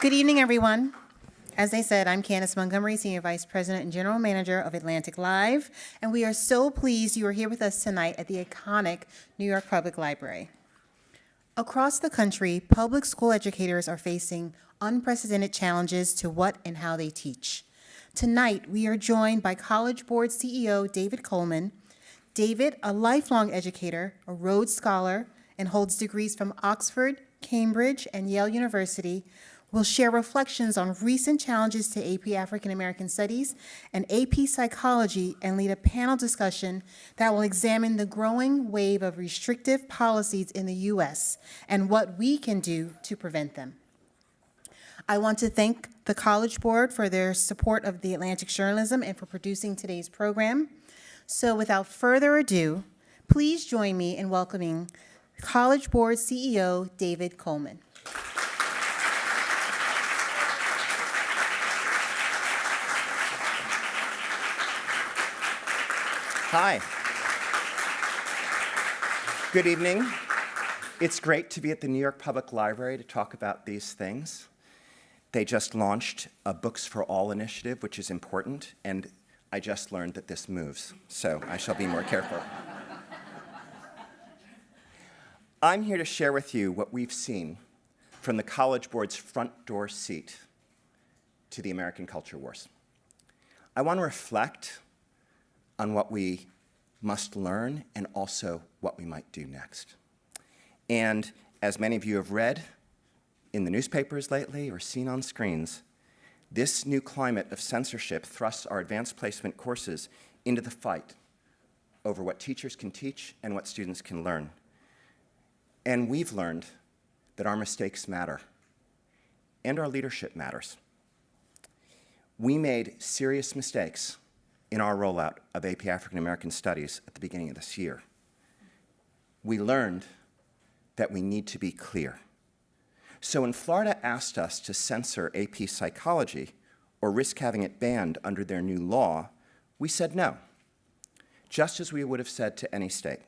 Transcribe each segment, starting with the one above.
Good evening, everyone. As I said, I'm Candace Montgomery, Senior Vice President and General Manager of AtlanticLIVE, and we are so pleased you are here with us tonight at the iconic New York Public Library. Across the country, public school educators are facing unprecedented challenges to what and how they teach. Tonight, we are joined by College Board CEO David Coleman. David, a lifelong educator, a Rhodes Scholar, and holds degrees from Oxford, Cambridge, and Yale University, will share reflections on recent challenges to AP African American Studies and AP Psychology and lead a panel discussion that will examine the growing wave of restrictive policies in the U.S. and what we can do to prevent them. I want to thank the College Board for their support of the Atlantic journalism and for producing today's program. So without further ado, please join me in welcoming College Board CEO David Coleman. Hi. Good evening. It's great to be at the New York Public Library to talk about these things. They just launched a Books for All initiative, which is important, and I just learned that this moves, so I shall be more careful. I'm here to share with you what we've seen from the College Board's front door seat to the American culture wars. I want to reflect on what we must learn and also what we might do next. And as many of you have read in the newspapers lately or seen on screens, this new climate of censorship thrusts our advanced placement courses into the fight over what teachers can teach and what students can learn. And we've learned that our mistakes matter and our leadership matters. We made serious mistakes in our rollout of AP African American Studies at the beginning of this year. We learned that we need to be clear. So when Florida asked us to censor AP Psychology or risk having it banned under their new law, we said no, just as we would have said to any state.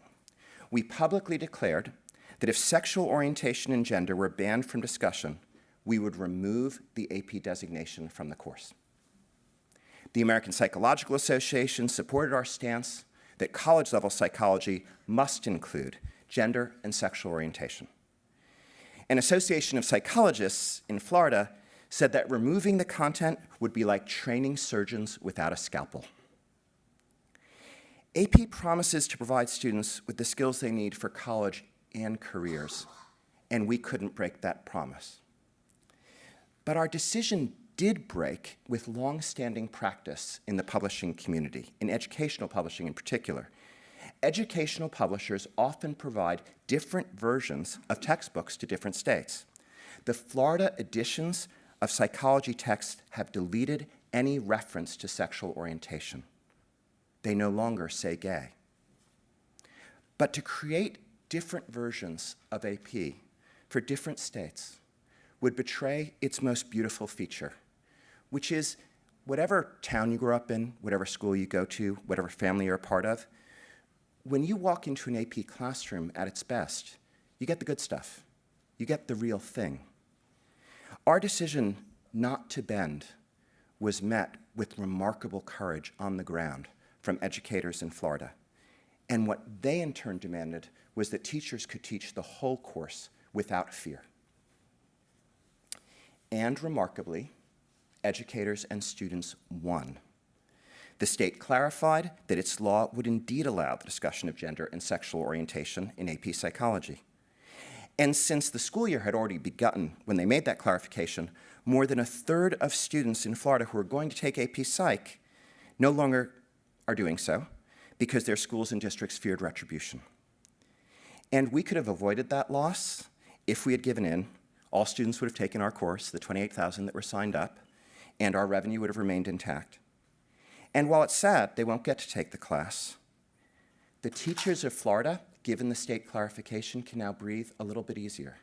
We publicly declared that if sexual orientation and gender were banned from discussion, we would remove the AP designation from the course. The American Psychological Association supported our stance that college-level psychology must include gender and sexual orientation. An association of psychologists in Florida said that removing the content would be like training surgeons without a scalpel. AP promises to provide students with the skills they need for college and careers, and we couldn't break that promise. But our decision did break with long-standing practice in the publishing community, in educational publishing in particular. Educational publishers often provide different versions of textbooks to different states. The Florida editions of psychology texts have deleted any reference to sexual orientation. They no longer say gay. But to create different versions of AP for different states would betray its most beautiful feature, which is whatever town you grew up in, whatever school you go to, whatever family you're a part of, when you walk into an AP classroom at its best, you get the good stuff. You get the real thing. Our decision not to bend was met with remarkable courage on the ground from educators in Florida. And what they in turn demanded was that teachers could teach the whole course without fear. And remarkably, educators and students won. The state clarified that its law would indeed allow the discussion of gender and sexual orientation in AP Psychology. And since the school year had already begun when they made that clarification, more than a third of students in Florida who are going to take AP Psych no longer are doing so because their schools and districts feared retribution. And we could have avoided that loss if we had given in. All students would have taken our course, the 28,000 that were signed up, and our revenue would have remained intact. And while it's sad they won't get to take the class, the teachers of Florida, given the state clarification, can now breathe a little bit easier,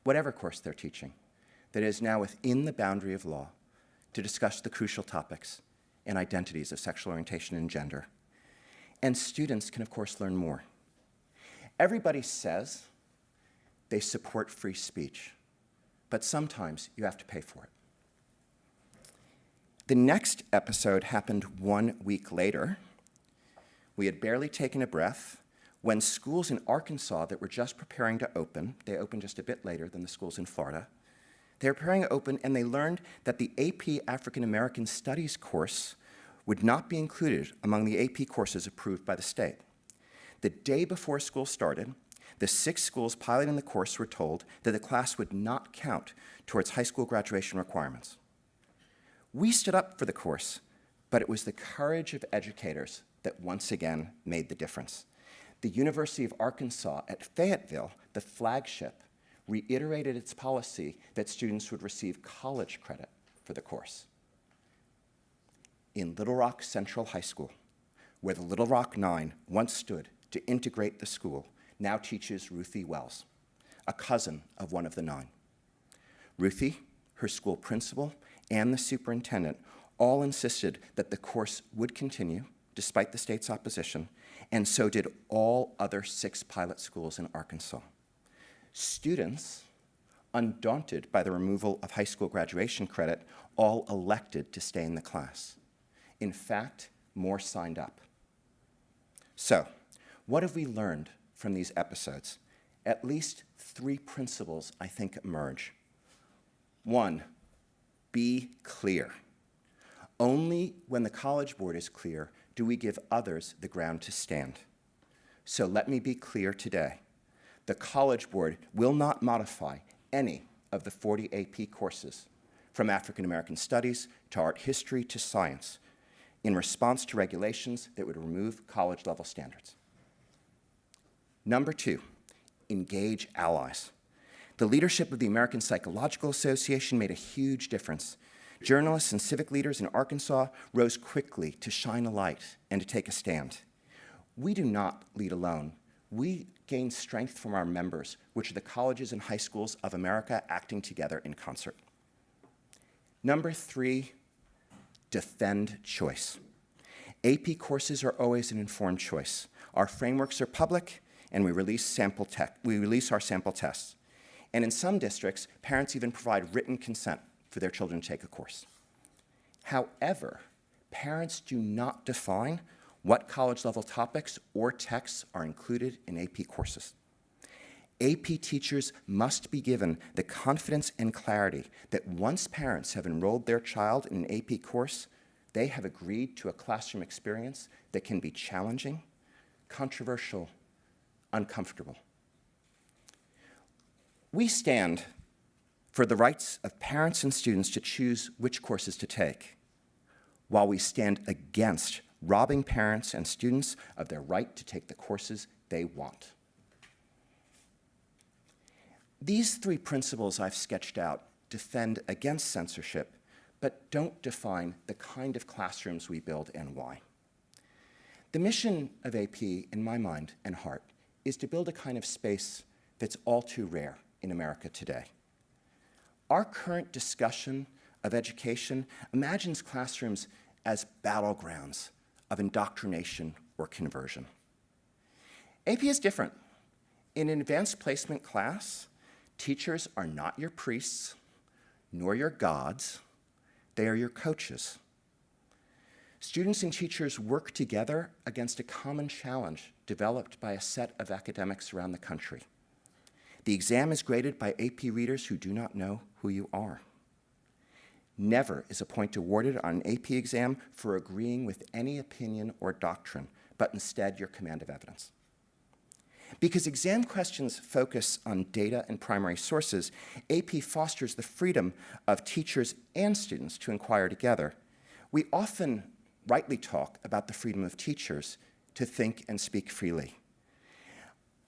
whatever course they're teaching, that is now within the boundary of law to discuss the crucial topics and identities of sexual orientation and gender. And students can, of course, learn more. Everybody says they support free speech, but sometimes you have to pay for it. The next episode happened 1 week later. We had barely taken a breath when schools in Arkansas that were just preparing to open, they opened just a bit later than the schools in Florida, they were preparing to open, and they learned that the AP African American Studies course would not be included among the AP courses approved by the state. The day before school started, the 6 schools piloting the course were told that the class would not count towards high school graduation requirements. We stood up for the course, but it was the courage of educators that once again made the difference. The University of Arkansas at Fayetteville, the flagship, reiterated its policy that students would receive college credit for the course. In Little Rock Central High School, where the Little Rock Nine once stood to integrate the school, now teaches Ruthie Wells, a cousin of one of the 9. Ruthie, her school principal, and the superintendent all insisted that the course would continue despite the state's opposition, and so did all other 6 pilot schools in Arkansas. Students, undaunted by the removal of high school graduation credit, all elected to stay in the class. In fact, more signed up. So, what have we learned from these episodes? At least 3 principles, I think, emerge. 1, be clear. Only when the College Board is clear do we give others the ground to stand. So let me be clear today. The College Board will not modify any of the 40 AP courses, from African American Studies to Art History to Science, in response to regulations that would remove college-level standards. Number 2, engage allies. The leadership of the American Psychological Association made a huge difference. Journalists and civic leaders in Arkansas rose quickly to shine a light and to take a stand. We do not lead alone. We gain strength from our members, which are the colleges and high schools of America acting together in concert. Number 3, defend choice. AP courses are always an informed choice. Our frameworks are public, and we release our sample tests. And in some districts, parents even provide written consent for their children to take a course. However, parents do not define what college-level topics or texts are included in AP courses. AP teachers must be given the confidence and clarity that once parents have enrolled their child in an AP course, they have agreed to a classroom experience that can be challenging, controversial, uncomfortable. We stand for the rights of parents and students to choose which courses to take, while we stand against robbing parents and students of their right to take the courses they want. These 3 principles I've sketched out defend against censorship, but don't define the kind of classrooms we build and why. The mission of AP, in my mind and heart, is to build a kind of space that's all too rare in America today. Our current discussion of education imagines classrooms as battlegrounds of indoctrination or conversion. AP is different. In an advanced placement class, teachers are not your priests, nor your gods. They are your coaches. Students and teachers work together against a common challenge developed by a set of academics around the country. The exam is graded by AP readers who do not know who you are. Never is a point awarded on an AP exam for agreeing with any opinion or doctrine, but instead your command of evidence. Because exam questions focus on data and primary sources, AP fosters the freedom of teachers and students to inquire together. We often rightly talk about the freedom of teachers to think and speak freely.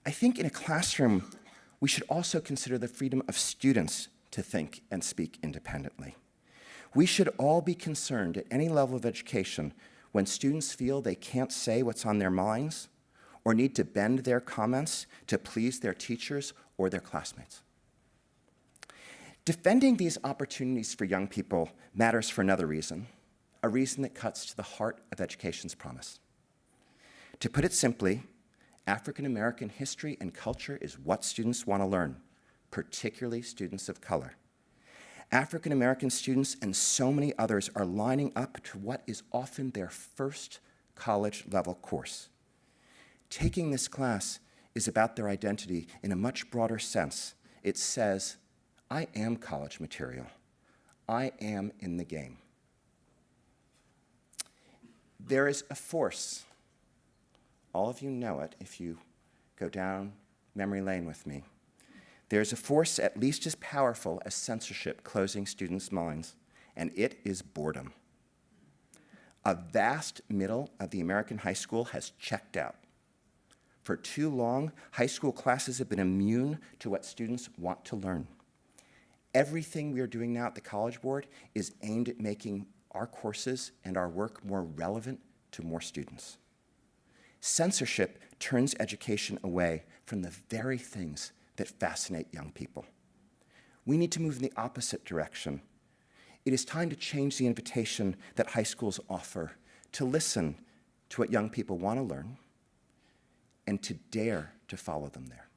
I think in a classroom, we should also consider the freedom of students to think and speak independently. We should all be concerned at any level of education when students feel they can't say what's on their minds or need to bend their comments to please their teachers or their classmates. Defending these opportunities for young people matters for another reason, a reason that cuts to the heart of education's promise. To put it simply, African American history and culture is what students want to learn, particularly students of color. African American students and so many others are lining up to what is often their first college-level course. Taking this class is about their identity in a much broader sense. It says, I am college material. I am in the game. There is a force. All of you know it if you go down memory lane with me. There's a force at least as powerful as censorship closing students' minds, and it is boredom. A vast middle of the American high school has checked out. For too long, high school classes have been immune to what students want to learn. Everything we are doing now at the College Board is aimed at making our courses and our work more relevant to more students. Censorship turns education away from the very things that fascinate young people. We need to move in the opposite direction. It is time to change the invitation that high schools offer, to listen to what young people want to learn, and to dare to follow them there.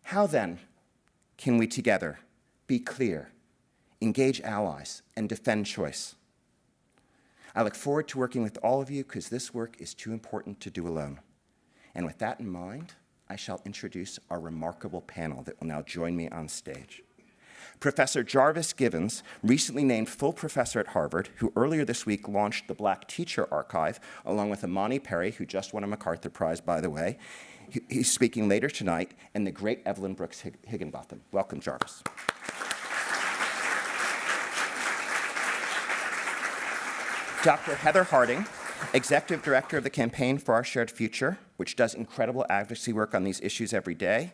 How then can we together be clear, engage allies, and defend choice? I look forward to working with all of you because this work is too important to do alone. And with that in mind, I shall introduce our remarkable panel that will now join me on stage. Professor Jarvis Givens, recently named full professor at Harvard, who earlier this week launched the Black Teacher Archive, along with Imani Perry, who just won a MacArthur Prize, by the way. He's speaking later tonight, and the great Evelyn Brooks Higginbotham. Welcome, Jarvis. Dr. Heather Harding, Executive Director of the Campaign for Our Shared Future, which does incredible advocacy work on these issues every day,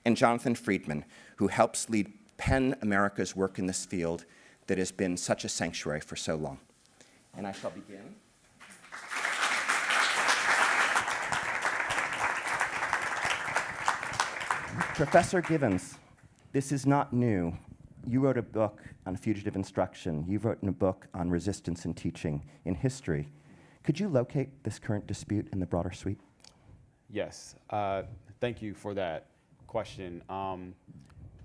and Jonathan Friedman, who helps lead PEN America's work in this field that has been such a sanctuary for so long. And I shall begin. Professor Givens, this is not new. You wrote a book on fugitive instruction. You've written a book on resistance in teaching in history. Could you locate this current dispute in the broader suite? Yes, thank you for that question.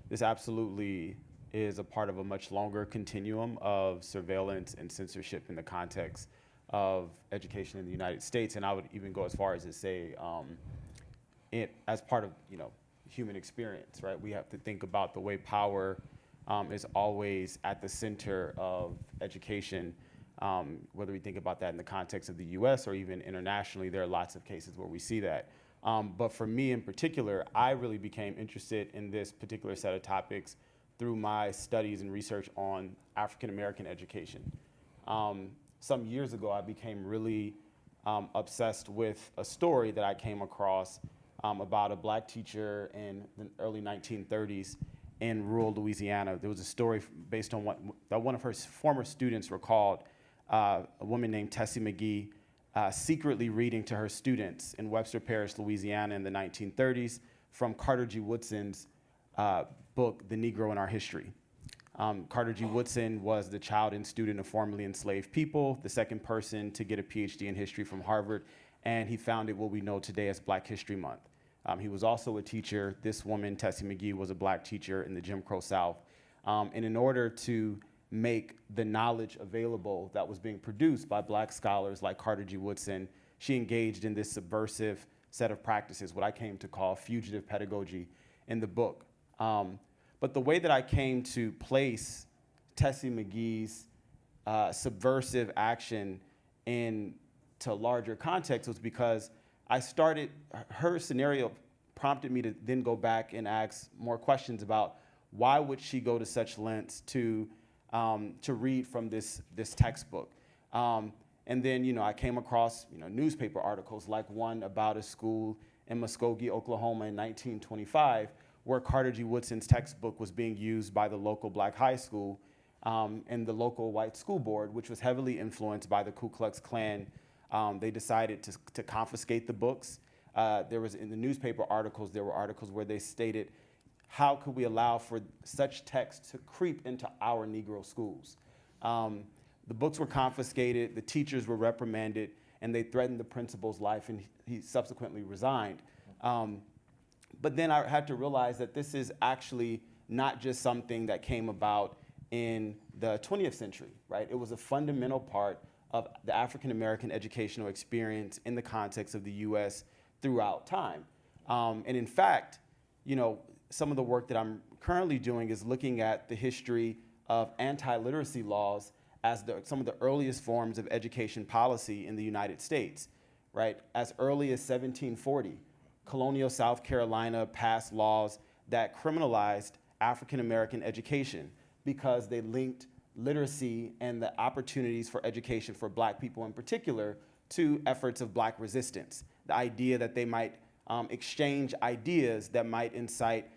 This absolutely is a part of a much longer continuum of surveillance and censorship in the context of education in the United States, and I would even go as far as to say it as part of human experience, right? We have to think about the way power is always at the center of education. Whether we think about that in the context of the US or even internationally, there are lots of cases where we see that. But for me in particular, I really became interested in this particular set of topics through my studies and research on African American education. Some years ago, I became really obsessed with a story that I came across about a Black teacher in the early 1930s in rural Louisiana. There was a story based on what one of her former students recalled, a woman named Tessy McGee, secretly reading to her students in Webster Parish, Louisiana in the 1930s from Carter G. Woodson's book, The Negro in Our History. Carter G. Woodson was the child and student of formerly enslaved people, the second person to get a PhD in history from Harvard, and he founded what we know today as Black History Month. He was also a teacher. This woman, Tessy McGee, was a Black teacher in the Jim Crow South. And in order to make the knowledge available that was being produced by Black scholars like Carter G. Woodson, she engaged in this subversive set of practices, what I came to call fugitive pedagogy in the book. But the way that I came to place Tessy McGee's subversive action into larger context was because her scenario prompted me to then go back and ask more questions about why would she go to such lengths to read from this textbook. And then, I came across, newspaper articles like one about a school in Muskogee, Oklahoma in 1925, where Carter G. Woodson's textbook was being used by the local Black high school and the local white school board, which was heavily influenced by the Ku Klux Klan. They decided to confiscate the books. There was, in the newspaper articles, there were articles where they stated, how could we allow for such text to creep into our Negro schools? The books were confiscated, the teachers were reprimanded, and they threatened the principal's life, and he subsequently resigned. But then I had to realize that this is actually not just something that came about in the 20th century, right? It was a fundamental part of the African American educational experience in the context of the U.S. throughout time. And in fact, some of the work that I'm currently doing is looking at the history of anti-literacy laws as some of the earliest forms of education policy in the United States, right? As early as 1740, colonial South Carolina passed laws that criminalized African American education because they linked literacy and the opportunities for education for Black people in particular to efforts of Black resistance. The idea that they might exchange ideas that might incite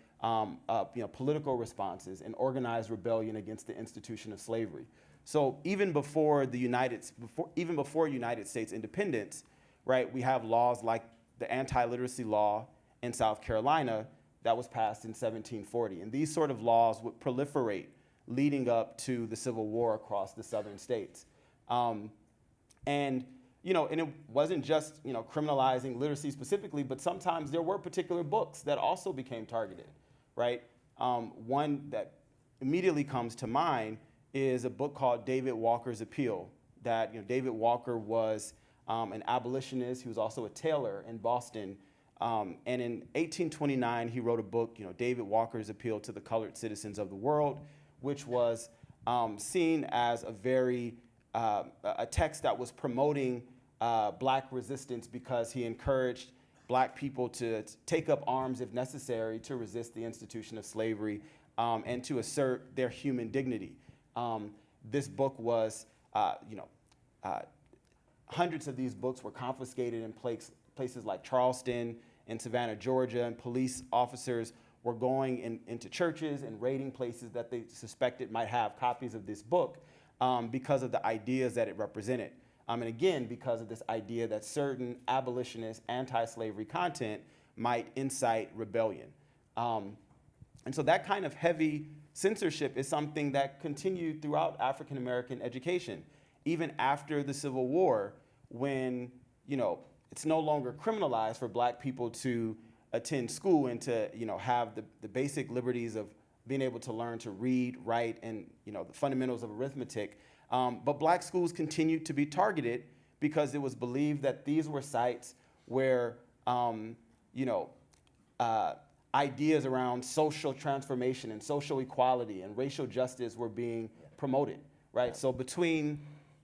political responses and organized rebellion against the institution of slavery. So even before United States independence, right, we have laws like the anti-literacy law in South Carolina that was passed in 1740. And these sort of laws would proliferate leading up to the Civil War across the southern states. And it wasn't just, criminalizing literacy specifically, but sometimes there were particular books that also became targeted, right? One that immediately comes to mind is a book called David Walker's Appeal, that, David Walker was an abolitionist. He was also a tailor in Boston. And in 1829, he wrote a book, David Walker's Appeal to the Colored Citizens of the World, which was seen as a text that was promoting Black resistance because he encouraged Black people to take up arms if necessary to resist the institution of slavery and to assert their human dignity. This book was, hundreds of these books were confiscated in places like Charleston and Savannah, Georgia, and police officers were going into churches and raiding places that they suspected might have copies of this book because of the ideas that it represented. And again, because of this idea that certain abolitionist, anti-slavery content might incite rebellion. And so that kind of heavy censorship is something that continued throughout African American education, even after the Civil War, when, it's no longer criminalized for Black people to attend school and to, have the basic liberties of being able to learn to read, write, and, the fundamentals of arithmetic. But Black schools continued to be targeted because it was believed that these were sites where, ideas around social transformation and social equality and racial justice were being promoted, right? So between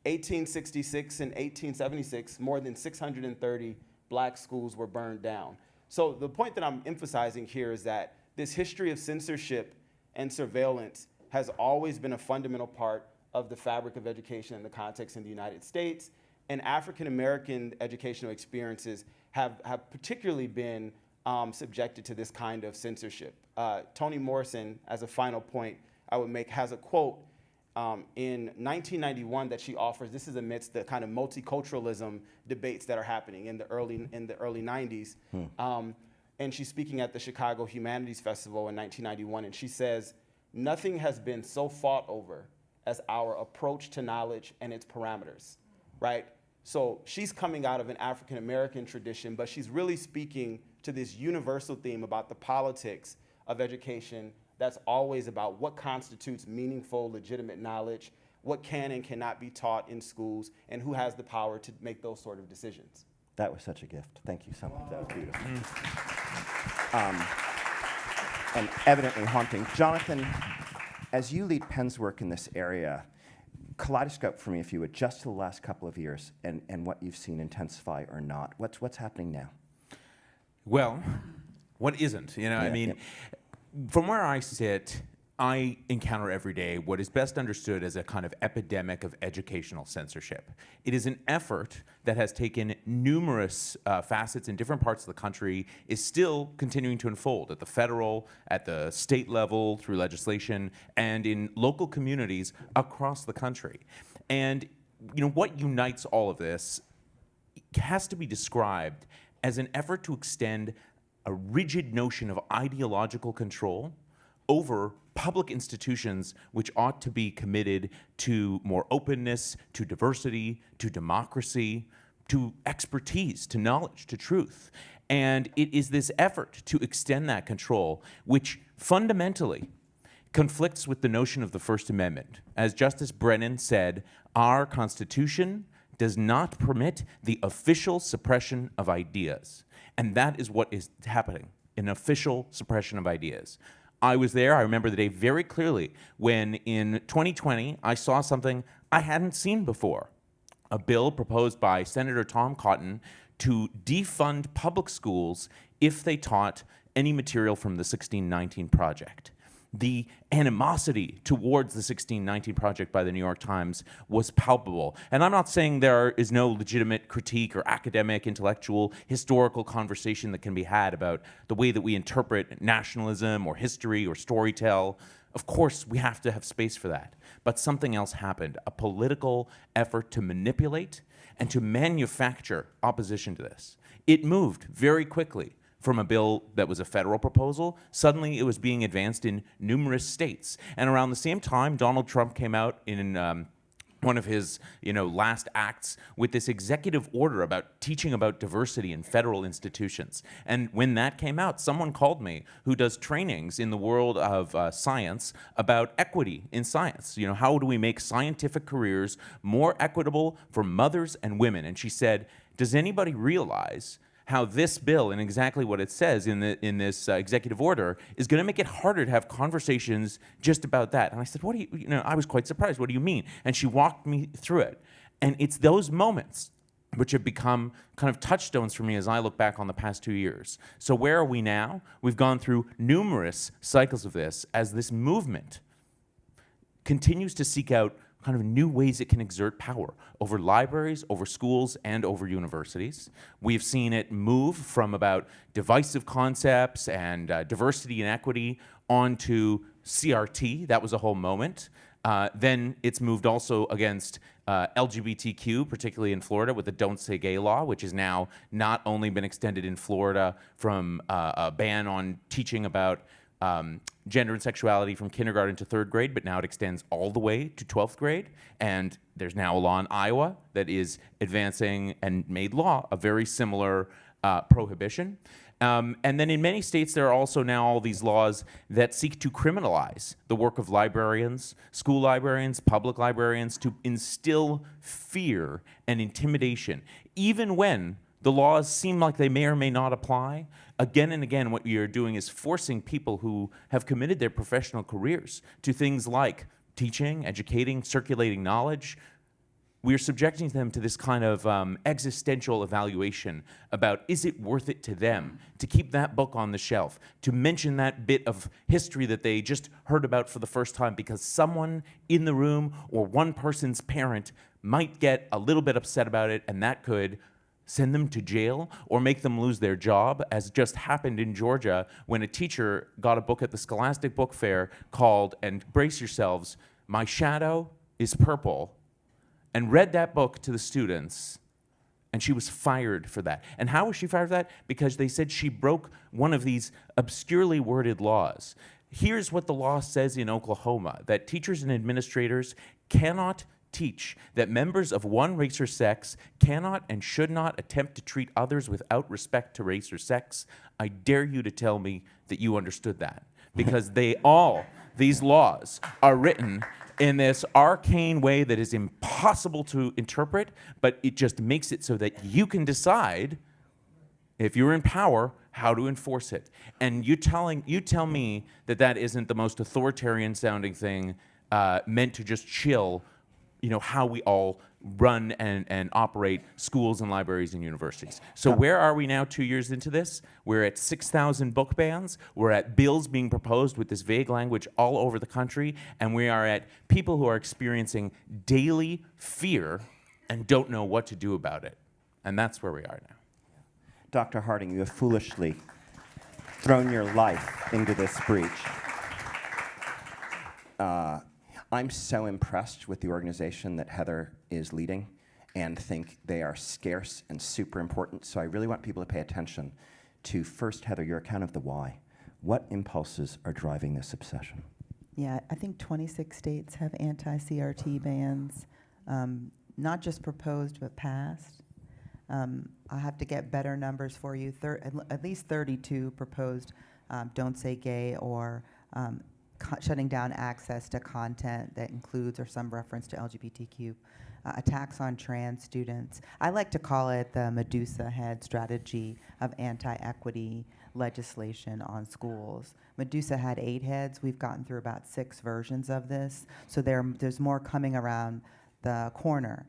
1866 and 1876, more than 630 Black schools were burned down. So the point that I'm emphasizing here is that this history of censorship and surveillance has always been a fundamental part of the fabric of education in the context in the United States, and African American educational experiences have particularly been subjected to this kind of censorship. Toni Morrison, as a final point I would make, has a quote in 1991 that she offers. This is amidst the kind of multiculturalism debates that are happening in the early 90s. And she's speaking at the Chicago Humanities Festival in 1991, and she says, "Nothing has been so fought over as our approach to knowledge and its parameters," right? So she's coming out of an African American tradition, but she's really speaking to this universal theme about the politics of education that's always about what constitutes meaningful, legitimate knowledge, what can and cannot be taught in schools, and who has the power to make those sort of decisions. That was such a gift. Thank you so much. That was beautiful. And evidently haunting. Jonathan, as you lead Penn's work in this area, kaleidoscope for me, if you would, just to the last couple of years and what you've seen intensify or not. What's happening now? Well, what isn't? From where I sit, I encounter every day what is best understood as a kind of epidemic of educational censorship. It is an effort that has taken numerous facets in different parts of the country, is still continuing to unfold at the federal, at the state level, through legislation, and in local communities across the country. And what unites all of this has to be described as an effort to extend a rigid notion of ideological control over public institutions which ought to be committed to more openness, to diversity, to democracy, to expertise, to knowledge, to truth. And it is this effort to extend that control which fundamentally conflicts with the notion of the First Amendment. As Justice Brennan said, our Constitution does not permit the official suppression of ideas. And that is what is happening, an official suppression of ideas. I was there, I remember the day very clearly, when in 2020, I saw something I hadn't seen before. A bill proposed by Senator Tom Cotton to defund public schools if they taught any material from the 1619 Project. The animosity towards the 1619 Project by the New York Times was palpable. And I'm not saying there is no legitimate critique or academic, intellectual, historical conversation that can be had about the way that we interpret nationalism or history or storytell. Of course, we have to have space for that. But something else happened, a political effort to manipulate and to manufacture opposition to this. It moved very quickly from a bill that was a federal proposal. Suddenly it was being advanced in numerous states. And around the same time, Donald Trump came out in one of his last acts with this executive order about teaching about diversity in federal institutions. And when that came out, someone called me who does trainings in the world of science about equity in science. How do we make scientific careers more equitable for mothers and women? And she said, does anybody realize how this bill and exactly what it says in this executive order is going to make it harder to have conversations just about that? And I said, what do you I was quite surprised. What do you mean? And she walked me through it. And it's those moments which have become kind of touchstones for me as I look back on the past 2 years. So where are we now? We've gone through numerous cycles of this as this movement continues to seek out kind of new ways it can exert power over libraries, over schools, and over universities. We've seen it move from about divisive concepts and diversity and equity onto CRT. That was a whole moment. Then it's moved also against LGBTQ, particularly in Florida with the Don't Say Gay law, which has now not only been extended in Florida from a ban on teaching about gender and sexuality from kindergarten to 3rd grade, but now it extends all the way to 12th grade. And there's now a law in Iowa that is advancing and made law a very similar prohibition. And then in many states, there are also now all these laws that seek to criminalize the work of librarians, school librarians, public librarians, to instill fear and intimidation, even when the laws seem like they may or may not apply. Again and again, what you're doing is forcing people who have committed their professional careers to things like teaching, educating, circulating knowledge. We're subjecting them to this kind of existential evaluation about, is it worth it to them to keep that book on the shelf, to mention that bit of history that they just heard about for the first time because someone in the room or one person's parent might get a little bit upset about it, and that could send them to jail or make them lose their job, as just happened in Georgia when a teacher got a book at the Scholastic Book Fair called, and brace yourselves, My Shadow is Purple, and read that book to the students, and she was fired for that. And how was she fired for that? Because they said she broke one of these obscurely worded laws. Here's what the law says in Oklahoma, that teachers and administrators cannot teach that members of one race or sex cannot and should not attempt to treat others without respect to race or sex. I dare you to tell me that you understood that. Because these laws are written in this arcane way that is impossible to interpret, but it just makes it so that you can decide, if you're in power, how to enforce it. And you tell me that that isn't the most authoritarian sounding thing meant to just chill how we all run and operate schools and libraries and universities. So where are we now 2 years into this? We're at 6,000 book bans. We're at bills being proposed with this vague language all over the country. And we are at people who are experiencing daily fear and don't know what to do about it. And that's where we are now. Dr. Harding, you have foolishly thrown your life into this breach. I'm so impressed with the organization that Heather is leading and think they are scarce and super important. So I really want people to pay attention to, first, Heather, your account of the why. What impulses are driving this obsession? Yeah, I think 26 states have anti-CRT bans, not just proposed but passed. I have to get better numbers for you. At least 32 proposed Don't Say Gay or shutting down access to content that includes or some reference to LGBTQ, attacks on trans students. I like to call it the Medusa head strategy of anti-equity legislation on schools. Medusa had 8 heads. We've gotten through about 6 versions of this, so there's more coming around the corner.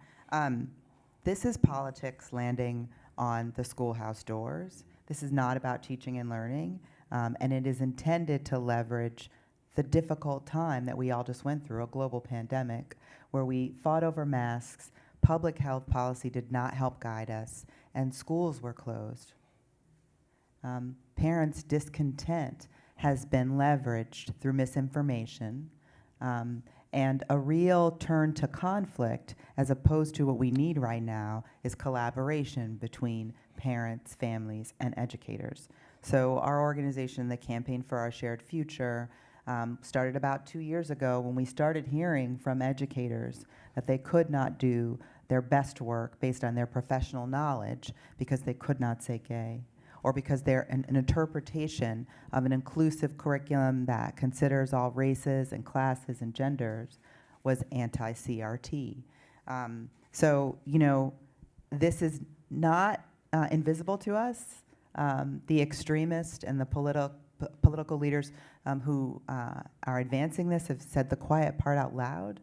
This is politics landing on the schoolhouse doors. This is not about teaching and learning, and it is intended to leverage the difficult time that we all just went through, a global pandemic, where we fought over masks, public health policy did not help guide us, and schools were closed. Parents' discontent has been leveraged through misinformation, and a real turn to conflict, as opposed to what we need right now, is collaboration between parents, families, and educators. So our organization, the Campaign for Our Shared Future, started about 2 years ago when we started hearing from educators that they could not do their best work based on their professional knowledge because they could not say gay, or because an interpretation of an inclusive curriculum that considers all races and classes and genders was anti-CRT. So, you know, this is not invisible to us. The extremists and the political leaders who are advancing this have said the quiet part out loud.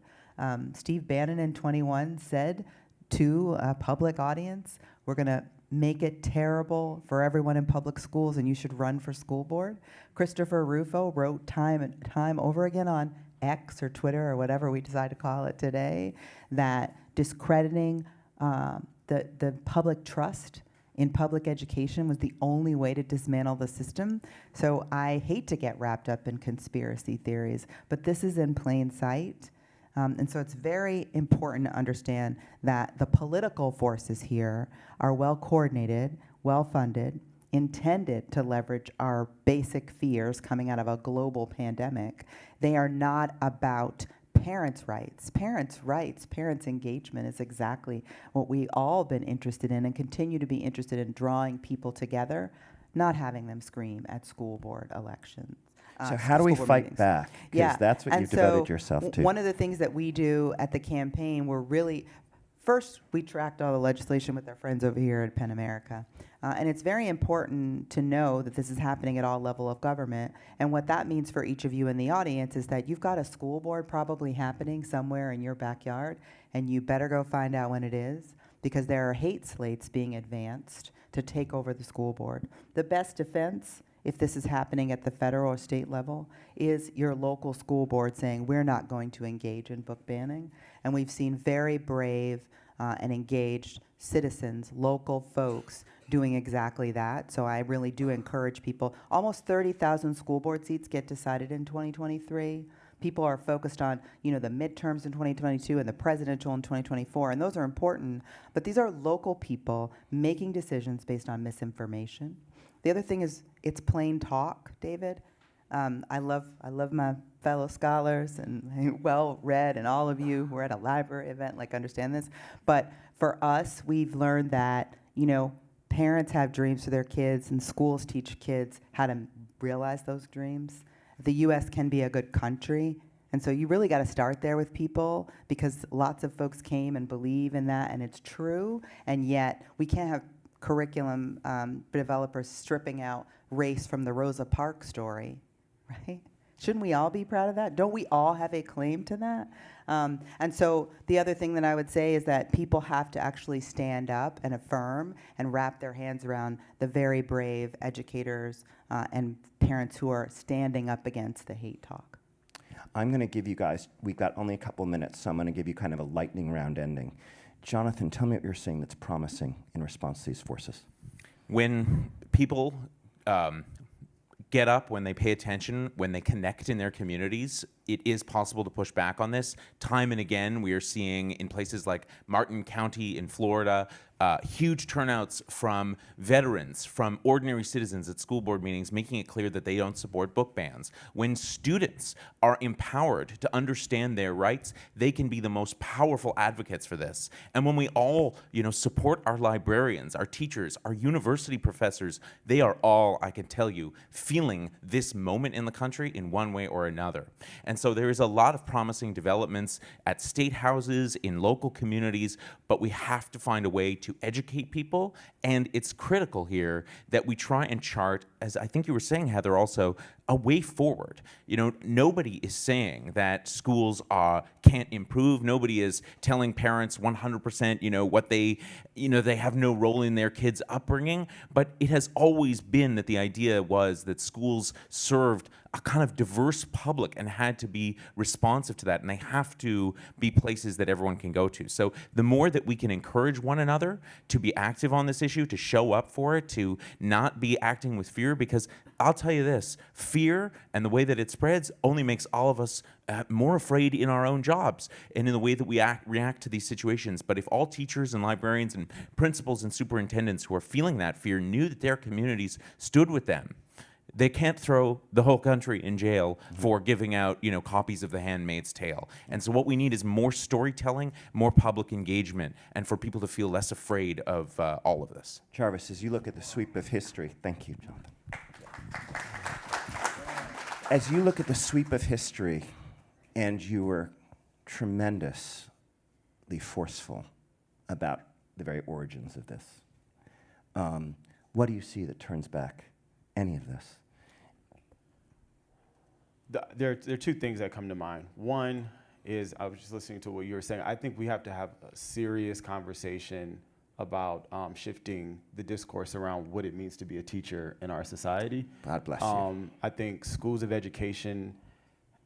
Steve Bannon in 21 said to a public audience, we're going to make it terrible for everyone in public schools and you should run for school board. Christopher Rufo wrote time and time over again on X or Twitter or whatever we decide to call it today, that discrediting the public trust in public education was the only way to dismantle the system. So I hate to get wrapped up in conspiracy theories, but this is in plain sight. And so it's very important to understand that the political forces here are well coordinated, well funded, intended to leverage our basic fears coming out of a global pandemic. They are not about parents' rights. Parents' rights, parents' engagement is exactly what we all been interested in and continue to be interested in, drawing people together, not having them scream at school board elections. So how do we fight meetings. back? Because that's what and you devoted so yourself to. One of the things that we do at the campaign, we're really, first we tracked all the legislation with our friends over here at PEN America. And it's very important to know that this is happening at all level of government. And what that means for each of you in the audience is that you've got a school board probably happening somewhere in your backyard, and you better go find out when it is, because there are hate slates being advanced to take over the school board. The best defense, if this is happening at the federal or state level, is your local school board saying, we're not going to engage in book banning. And we've seen very brave and engaged citizens, local folks, doing exactly that. So I really do encourage people. Almost 30,000 school board seats get decided in 2023. People are focused on, you know, the midterms in 2022 and the presidential in 2024, and those are important. But these are local people making decisions based on misinformation. The other thing is, it's plain talk, David. I love my fellow scholars and well-read, and all of you who are at a library event understand this. But for us, we've learned that, you know, parents have dreams for their kids, and schools teach kids how to realize those dreams. The U.S. can be a good country, and so you really got to start there with people, because lots of folks came and believe in that, and it's true, and yet we can't have curriculum developers stripping out race from the Rosa Parks story, right? Shouldn't we all be proud of that? Don't we all have a claim to that? And so the other thing that I would say is that people have to actually stand up and affirm and wrap their hands around the very brave educators and parents who are standing up against the hate talk. I'm going to give you guys, we've got only a couple minutes, so I'm going to give you kind of a lightning round ending. Jonathan, tell me what you're saying that's promising in response to these forces. When people get up, when they pay attention, when they connect in their communities, it is possible to push back on this. Time and again, we are seeing in places like Martin County in Florida, huge turnouts from veterans, from ordinary citizens at school board meetings, making it clear that they don't support book bans. When students are empowered to understand their rights, they can be the most powerful advocates for this. And when we all, support our librarians, our teachers, our university professors, they are all, I can tell you, feeling this moment in the country in one way or another. And so there is a lot of promising developments at state houses, in local communities, but we have to find a way to educate people, and it's critical here that we try and chart, as I think you were saying, Heather, also, a way forward. Nobody is saying that schools can't improve. Nobody is telling parents 100%, what they have no role in their kids' upbringing. But it has always been that the idea was that schools served a kind of diverse public and had to be responsive to that, and they have to be places that everyone can go to. So the more that we can encourage one another to be active on this issue, to show up for it, to not be acting with fear, because I'll tell you this, fear and the way that it spreads only makes all of us more afraid in our own jobs and in the way that we react to these situations. But if all teachers and librarians and principals and superintendents who are feeling that fear knew that their communities stood with them, they can't throw the whole country in jail for giving out, copies of The Handmaid's Tale. And so what we need is more storytelling, more public engagement, and for people to feel less afraid of all of this. Jarvis, as you look at the sweep of history, thank you, Jonathan. As you look at the sweep of history, and you were tremendously forceful about the very origins of this, what do you see that turns back any of this? There are two things that come to mind. One is, I was just listening to what you were saying. I think we have to have a serious conversation about shifting the discourse around what it means to be a teacher in our society. God bless you. I think schools of education,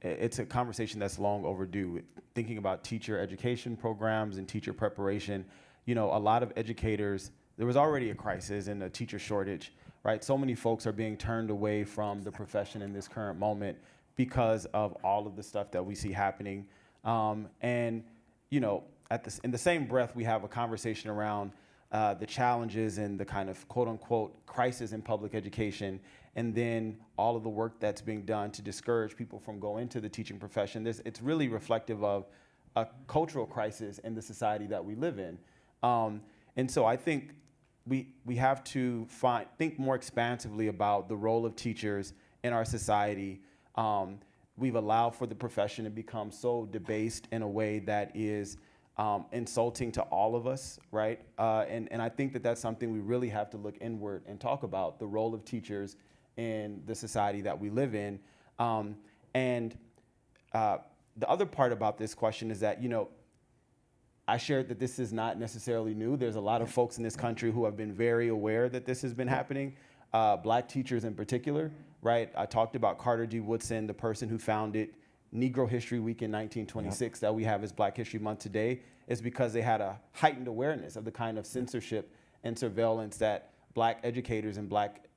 it's a conversation that's long overdue. Thinking about teacher education programs and teacher preparation, a lot of educators, there was already a crisis and a teacher shortage, right? So many folks are being turned away from the profession in this current moment because of all of the stuff that we see happening. In the same breath, we have a conversation around the challenges and the kind of quote unquote crisis in public education, and then all of the work that's being done to discourage people from going into the teaching profession. It's really reflective of a cultural crisis in the society that we live in. And so I think we have to think more expansively about the role of teachers in our society. We've allowed for the profession to become so debased in a way that is insulting to all of us, right? And I think that that's something we really have to look inward and talk about, the role of teachers in the society that we live in. The other part about this question is that, I shared that this is not necessarily new. There's a lot of folks in this country who have been very aware that this has been happening, Black teachers in particular, right? I talked about Carter G. Woodson, the person who founded Negro History Week in 1926 that we have as Black History Month today, is because they had a heightened awareness of the kind of censorship and surveillance that Black educators and Black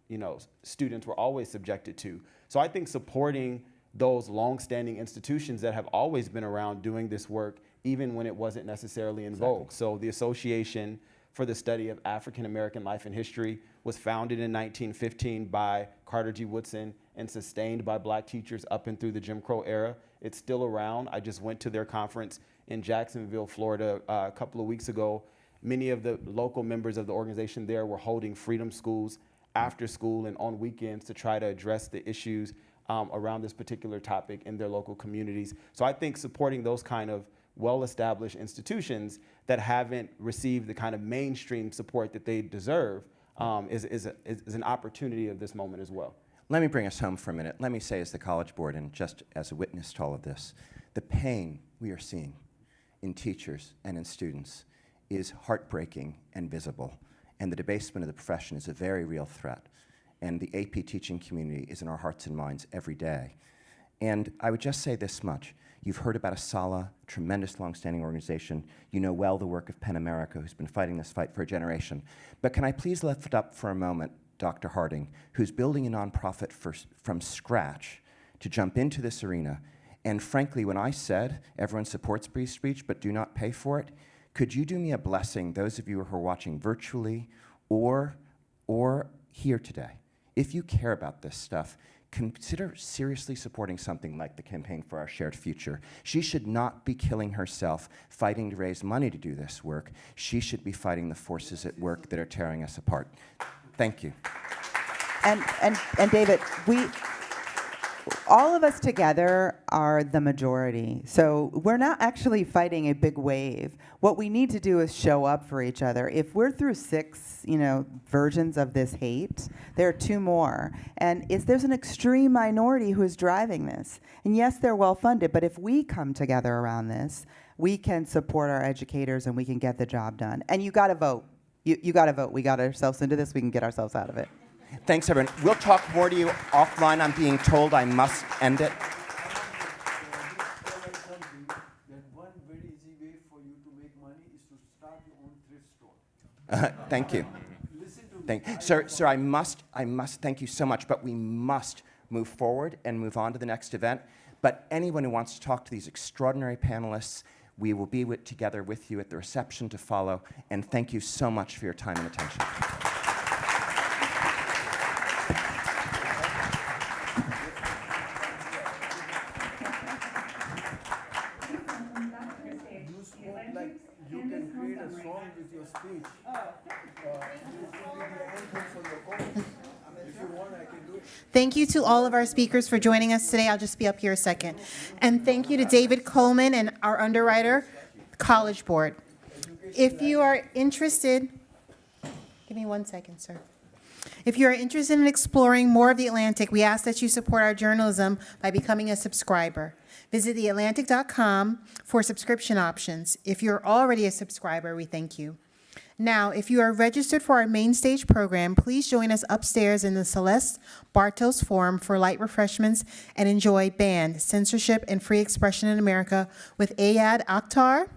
students were always subjected to. So I think supporting those longstanding institutions that have always been around doing this work, even when it wasn't necessarily in vogue. So the Association for the Study of African American Life and History was founded in 1915 by Carter G. Woodson and sustained by Black teachers up and through the Jim Crow era. It's still around. I just went to their conference in Jacksonville, Florida, a couple of weeks ago. Many of the local members of the organization there were holding freedom schools after school and on weekends to try to address the issues around this particular topic in their local communities. So I think supporting those kind of well-established institutions that haven't received the kind of mainstream support that they deserve is an opportunity of this moment as well. Let me bring us home for a minute. Let me say, as the College Board and just as a witness to all of this, the pain we are seeing in teachers and in students is heartbreaking and visible. And the debasement of the profession is a very real threat. And the AP teaching community is in our hearts and minds every day. And I would just say this much. You've heard about ASALA, tremendous longstanding organization. You know well the work of PEN America, who's been fighting this fight for a generation. But can I please lift up for a moment Dr. Harding, who's building a nonprofit from scratch to jump into this arena And frankly, when I said everyone supports free speech but do not pay for it, could you do me a blessing, those of you who are watching virtually or here today? If you care about this stuff, consider seriously supporting something like the Campaign for Our Shared Future. She should not be killing herself fighting to raise money to do this work. She should be fighting the forces at work that are tearing us apart. Thank you. And David, all of us together are the majority. So we're not actually fighting a big wave. What we need to do is show up for each other. If we're through 6, versions of this hate, there are 2 more. And there's an extreme minority who is driving this. And yes, they're well-funded, but if we come together around this, we can support our educators and we can get the job done. And you gotta vote. You gotta vote. We got ourselves into this, we can get ourselves out of it. Thanks, everyone. We'll talk more to you offline. I'm being told I must end it. One very easy way for you to make money is to start your own thrift store. Thank you. Sir, I must thank you so much, but we must move forward and move on to the next event. But anyone who wants to talk to these extraordinary panelists, we will be together with you at the reception to follow. And thank you so much for your time and attention. You can create a song with your speech. If you want, I can do it. Thank you to all of our speakers for joining us today. I'll just be up here a second. And thank you to David Coleman and our underwriter, College Board. If you are interested, give me 1 second, sir. If you are interested in exploring more of The Atlantic, we ask that you support our journalism by becoming a subscriber. Visit theatlantic.com for subscription options. If you're already a subscriber, we thank you. Now, if you are registered for our main stage program, please join us upstairs in the Celeste Bartos Forum for light refreshments and enjoy Banned, Censorship, and Free Expression in America with Ayad Akhtar,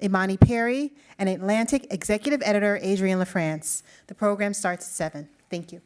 Imani Perry, and Atlantic Executive Editor Adrienne LaFrance. The program starts at 7. Thank you.